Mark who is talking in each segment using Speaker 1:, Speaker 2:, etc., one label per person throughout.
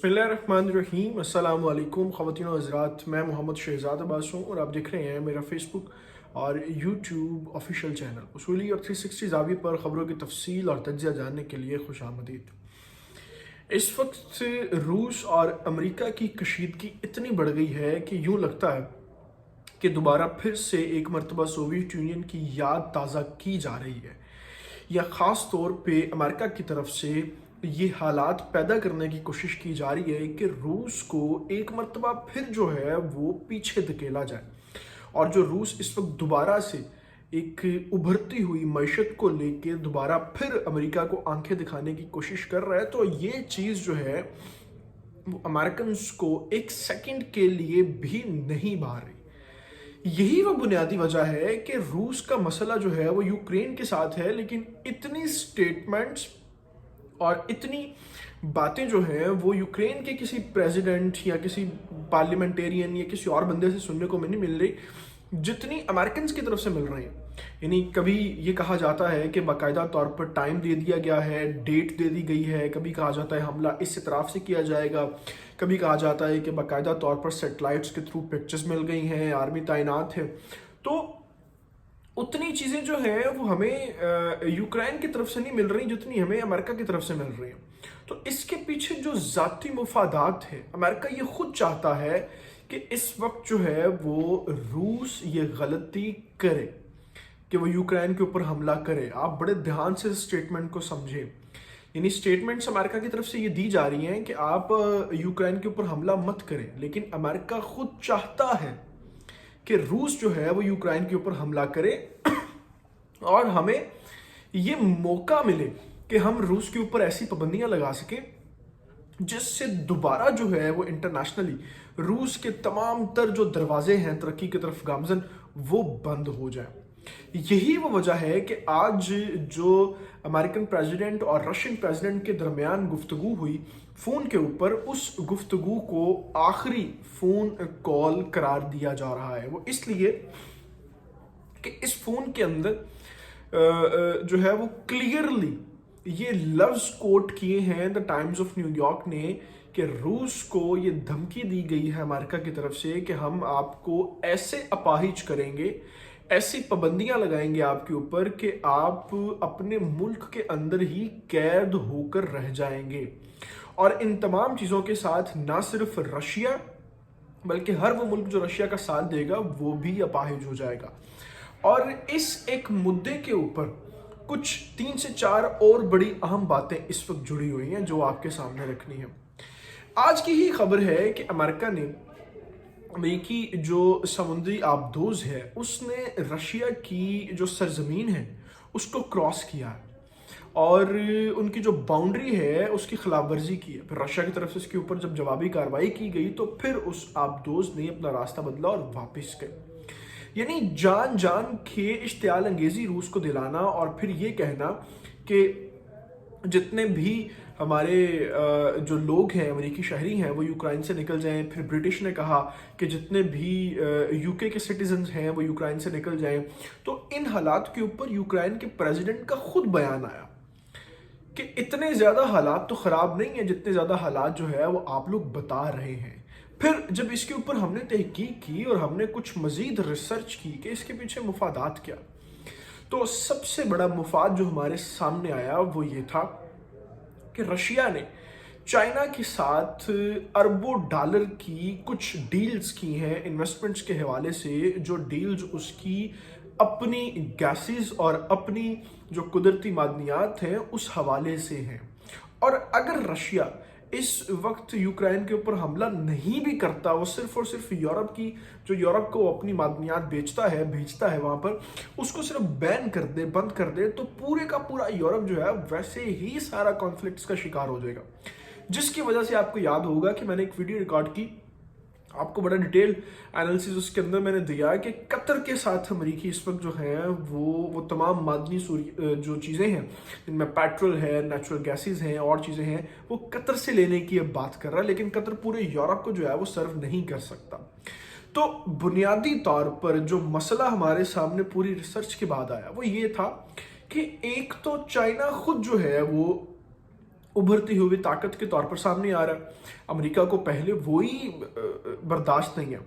Speaker 1: बिस्मिल्लाहिर्रहमानिर्रहीम। अस्सलाम वालेकुम ख़वातीन और हज़रात, मैं मोहम्मद शहज़ाद अब्बास हूँ और आप देख रहे हैं मेरा फेसबुक और यूट्यूब ऑफिशियल चैनल उसूली और 360 ज़ाविये पर ख़बरों की तफसील और तज्ज़िया जानने के लिए खुशामदीद। इस वक्त रूस और अमेरिका की कशीदगी इतनी बढ़ गई है कि यूँ लगता है कि दोबारा फिर से एक मरतबा सोवियत यूनियन की याद ताज़ा की जा रही है, या ख़ास तौर पे अमेरिका की तरफ से ये हालात पैदा करने की कोशिश की जा रही है कि रूस को एक मरतबा फिर जो है वो पीछे धकेला जाए, और जो रूस इस वक्त दोबारा से एक उभरती हुई मईशत को लेकर दोबारा फिर अमेरिका को आंखें दिखाने की कोशिश कर रहा है। तो ये चीज़ जो है वो अमेरिकन को एक सेकंड के लिए भी नहीं भा रही। यही वो बुनियादी वजह है कि रूस का मसला जो है वो यूक्रेन के साथ है, लेकिन इतनी स्टेटमेंट्स और इतनी बातें जो हैं वो यूक्रेन के किसी प्रेसिडेंट या किसी पार्लियामेंटेरियन या किसी और बंदे से सुनने को नहीं मिल रही जितनी अमेरिकन की तरफ से मिल रही हैं। यानी कभी ये कहा जाता है कि बाकायदा तौर पर टाइम दे दिया गया है, डेट दे दी गई है, कभी कहा जाता है हमला इस तरफ से किया जाएगा, कभी कहा जाता है कि बाकायदा तौर पर सैटेलाइट्स के थ्रू पिक्चर्स मिल गई हैं, आर्मी तैनात है। तो उतनी चीज़ें जो हैं वो हमें यूक्रेन की तरफ से नहीं मिल रही जितनी हमें अमेरिका की तरफ से मिल रही हैं। तो इसके पीछे जो ज़ाती मुफादात है, अमेरिका ये खुद चाहता है कि इस वक्त जो है वो रूस ये गलती करे कि वो यूक्रेन के ऊपर हमला करे। आप बड़े ध्यान से स्टेटमेंट को समझें। यानी स्टेटमेंट्स अमेरिका की तरफ से ये दी जा रही हैं कि आप यूक्रेन के ऊपर हमला मत करें, लेकिन अमेरिका खुद चाहता है कि रूस जो है वो यूक्रेन के ऊपर हमला करे और हमें ये मौका मिले कि हम रूस के ऊपर ऐसी पाबंदियां लगा सकें जिससे दोबारा जो है वो इंटरनेशनली रूस के तमाम तर जो दरवाजे हैं तरक्की की तरफ गामजन वो बंद हो जाए। यही वो वजह है कि आज जो अमेरिकन प्रेसिडेंट और रशियन प्रेसिडेंट के दरमियान गुफ्तगू हुई फ़ोन के ऊपर, उस गुफ्तगू को आखिरी फ़ोन कॉल करार दिया जा रहा है। वो इसलिए कि इस फ़ोन के अंदर जो है वो क्लियरली ये लफ्ज़ कोट किए हैं द टाइम्स ऑफ न्यूयॉर्क ने कि रूस को ये धमकी दी गई है अमेरिका की तरफ से कि हम आपको ऐसे अपाहिज करेंगे, ऐसी पाबंदियां लगाएंगे आपके ऊपर कि आप अपने मुल्क के अंदर ही कैद होकर रह जाएंगे। और इन तमाम चीज़ों के साथ ना सिर्फ रशिया बल्कि हर वो मुल्क जो रशिया का साथ देगा वो भी अपाहिज हो जाएगा। और इस एक मुद्दे के ऊपर कुछ 3 से 4 और बड़ी अहम बातें इस वक्त जुड़ी हुई हैं जो आपके सामने रखनी है। आज की ही खबर है कि अमेरिका ने अमेरिकी जो समुद्री आबदोज है उसने रशिया की जो सरजमीन है उसको क्रॉस किया है और उनकी जो बाउंड्री है उसकी खिलाफ वर्जी की है। फिर रशिया की तरफ से इसके ऊपर जब जवाबी कार्रवाई की गई तो फिर उस आबदोज ने अपना रास्ता बदला और वापस गए। यानी जान जान के इश्तियाल अंगेजी रूस को दिलाना और फिर ये कहना कि जितने भी हमारे जो लोग हैं अमेरिकी शहरी हैं वो यूक्रेन से निकल जाएं। फिर ब्रिटिश ने कहा कि जितने भी यूके के सिटीजन्स हैं वो यूक्रेन से निकल जाएं। तो इन हालात के ऊपर यूक्रेन के प्रेसिडेंट का खुद बयान आया कि इतने ज़्यादा हालात तो ख़राब नहीं है जितने ज़्यादा हालात जो है वो आप लोग बता रहे हैं। फिर जब इसके ऊपर हमने तहकीक की और हमने कुछ मज़ीद रिसर्च की कि इसके पीछे मुफादात क्या, तो सबसे बड़ा मुफाद जो हमारे सामने आया वो ये था कि रशिया ने चाइना के साथ अरबों डॉलर की कुछ डील्स की हैं इन्वेस्टमेंट्स के हवाले से, जो डील्स उसकी अपनी गैसेस और अपनी जो कुदरती मादनियात हैं उस हवाले से हैं। और अगर रशिया इस वक्त यूक्रेन के ऊपर हमला नहीं भी करता, वो सिर्फ और सिर्फ यूरोप की जो यूरोप को अपनी मादनियात बेचता है भेजता है वहाँ पर, उसको सिर्फ बैन कर दे, बंद कर दे, तो पूरे का पूरा यूरोप जो है वैसे ही सारा कॉन्फ्लिक्ट्स का शिकार हो जाएगा। जिसकी वजह से आपको याद होगा कि मैंने एक वीडियो रिकॉर्ड की, आपको बड़ा डिटेल एनालिसिस उसके अंदर मैंने दिया कि कतर के साथ अमेरिकी इस वक्त जो है वो तमाम मादनी जो चीज़ें हैं जिनमें पेट्रोल है, नेचुरल गैसेस हैं और चीज़ें हैं, वो कतर से लेने की अब बात कर रहा है, लेकिन कतर पूरे यूरोप को जो है वो सर्व नहीं कर सकता। तो बुनियादी तौर पर जो मसला हमारे सामने पूरी रिसर्च के बाद आया वो ये था कि एक तो चाइना खुद जो है वो उभरती हुई ताकत के तौर पर सामने आ रहा है। अमेरिका को पहले वही बर्दाश्त नहीं है।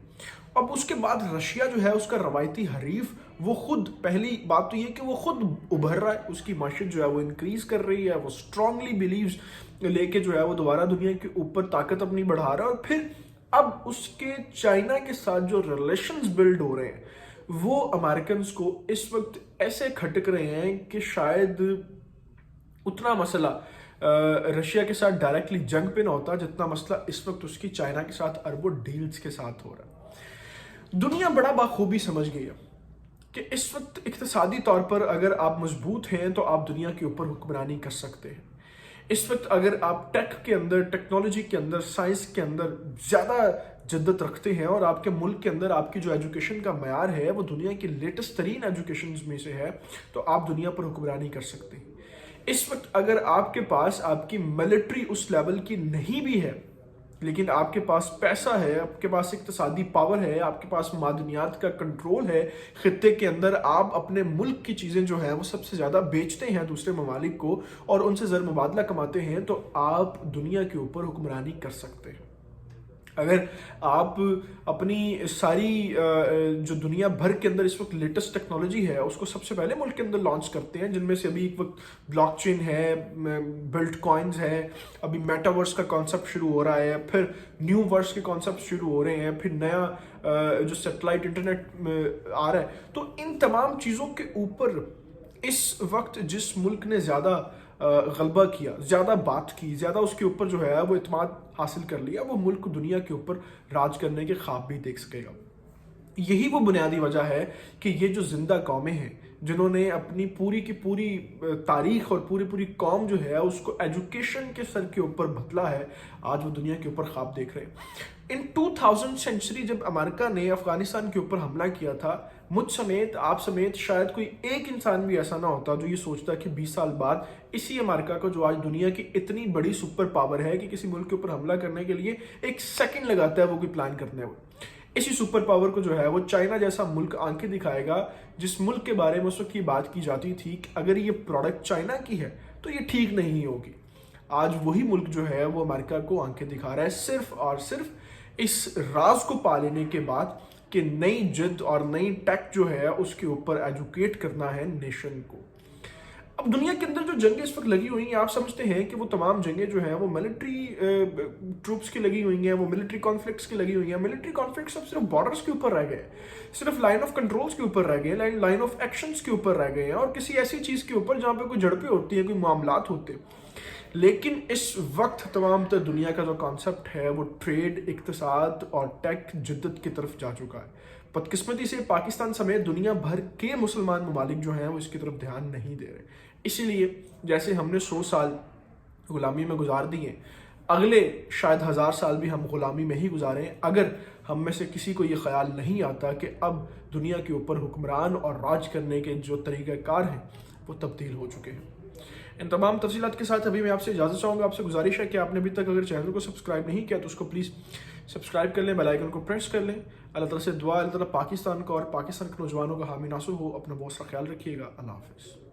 Speaker 1: अब उसके बाद रशिया जो है उसका रवायती हरीफ, वो खुद, पहली बात तो ये कि वो खुद उभर रहा है, उसकी माशियत जो है वो इंक्रीज कर रही है, वो स्ट्रांगली बिलीव्स लेके जो है वो दोबारा दुनिया के ऊपर ताकत अपनी बढ़ा रहा है। और फिर अब उसके चाइना के साथ जो रिलेशंस बिल्ड हो रहे हैं वो अमेरिकन को इस वक्त ऐसे खटक रहे हैं कि शायद उतना मसला रशिया के साथ डायरेक्टली जंग पे ना होता जितना मसला इस वक्त उसकी चाइना के साथ अरबों डील्स के साथ हो रहा है। दुनिया बड़ा बाखूबी समझ गई है कि इस वक्त इक्तिसादी तौर पर अगर आप मजबूत हैं तो आप दुनिया के ऊपर हुक्मरानी कर सकते हैं। इस वक्त अगर आप टेक के अंदर, टेक्नोलॉजी के अंदर, साइंस के अंदर ज़्यादा जद्दत रखते हैं और आपके मुल्क के अंदर आपकी जो एजुकेशन का मयार है वो दुनिया की लेटेस्ट तरीन एजुकेशन में से है, तो आप दुनिया पर हुक्मरानी कर सकते हैं। इस वक्त अगर आपके पास आपकी मिलिट्री उस लेवल की नहीं भी है, लेकिन आपके पास पैसा है, आपके पास इक्तिसादी पावर है, आपके पास मादनियात का कंट्रोल है, खित्ते के अंदर आप अपने मुल्क की चीज़ें जो हैं वो सबसे ज़्यादा बेचते हैं दूसरे ममालिक को और उनसे ज़र मुबादला कमाते हैं, तो आप दुनिया के ऊपर हुक्मरानी कर सकते हैं। अगर आप अपनी सारी जो दुनिया भर के अंदर इस वक्त लेटेस्ट टेक्नोलॉजी है उसको सबसे पहले मुल्क के अंदर लॉन्च करते हैं, जिनमें से अभी एक वक्त ब्लॉकचेन है, बिल्ट कॉइन्स है, अभी मेटावर्स का कॉन्सेप्ट शुरू हो रहा है, फिर न्यू वर्स के कॉन्सेप्ट शुरू हो रहे हैं, फिर नया जो सैटेलाइट इंटरनेट आ रहा है, तो इन तमाम चीज़ों के ऊपर इस वक्त जिस मुल्क ने ज़्यादा गलबा किया, ज़्यादा बात की, ज़्यादा उसके ऊपर जो है वो इत्मीनान हासिल कर लिया, वो मुल्क दुनिया के ऊपर राज करने के ख्वाब भी देख सकेगा। यही वो बुनियादी वजह है कि ये जो जिंदा कौमें हैं जिन्होंने अपनी पूरी की पूरी तारीख और पूरी कौम जो है उसको एजुकेशन के सर के ऊपर बदला है, आज वो दुनिया के ऊपर ख्वाब देख रहे हैं। इन 2000 सेंचुरी जब अमेरिका ने अफगानिस्तान के ऊपर हमला किया था, मुझ समेत, आप समेत शायद कोई एक इंसान भी ऐसा ना होता जो ये सोचता कि 20 साल बाद इसी अमेरिका को, जो आज दुनिया की इतनी बड़ी सुपर पावर है कि किसी मुल्क के ऊपर हमला करने के लिए एक सेकंड लगाता है वो कोई प्लान करने में, इसी सुपर पावर को जो है वो चाइना जैसा मुल्क आंखें दिखाएगा, जिस मुल्क के बारे में उस वक्त की बात की जाती थी कि अगर ये प्रोडक्ट चाइना की है तो ये ठीक नहीं होगी। आज वही मुल्क जो है वो अमेरिका को आंखें दिखा रहा है, सिर्फ और सिर्फ इस राज को पा लेने के बाद कि नई जिद और नई टेक जो है उसके ऊपर एजुकेट करना है नेशन को। अब दुनिया के अंदर जो जंगें इस वक्त लगी हुई हैं, आप समझते हैं कि वो तमाम जंगें जो हैं वो मिलिट्री ट्रूप्स की लगी हुई हैं, वो मिलिट्री कॉन्फ्लिक्ट्स की लगी हुई हैं। मिलिट्री कॉन्फ्लिक्ट्स अब सिर्फ बॉर्डर्स के ऊपर रह गए, सिर्फ लाइन ऑफ कंट्रोल्स के ऊपर रह गए, लाइन ऑफ एक्शंस के ऊपर रह गए हैं, और किसी ऐसी चीज़ के ऊपर जहाँ पे कोई झड़पें होती हैं, कोई मामलात होते हैं। लेकिन इस वक्त तमाम तर दुनिया का जो कॉन्सेप्ट है वो ट्रेड, इक्तिसाद और टेक जिद्दत की तरफ जा चुका है। बदकिस्मती से पाकिस्तान समेत दुनिया भर के मुसलमान ममालिक जो हैं वो इसकी तरफ ध्यान नहीं दे रहे। इसीलिए जैसे हमने 100 साल गुलामी में गुजार दिए, अगले शायद 1000 साल भी हम गुलामी में ही गुजारें, अगर हम में से किसी को ये ख्याल नहीं आता कि अब दुनिया के ऊपर हुक्मरान और राज करने के जो तरीक़ाकार हैं वो तब्दील हो चुके हैं। इन तमाम तफसीलात के साथ अभी मैं आपसे इजाज़त चाहूँगा। आपसे गुजारिश है कि आपने अभी तक अगर चैनल को सब्सक्राइब नहीं किया तो उसको प्लीज़ सब्सक्राइब कर लें, बेल आइकन को प्रेस कर लें। अल्लाह ताला से दुआ, अल्लाह ताला पाकिस्तान का और पाकिस्तान के नौजवानों का हामी नासुर हो। अपना बहुत सा ख्याल रखिएगा। अल्लाह हाफ़िज़।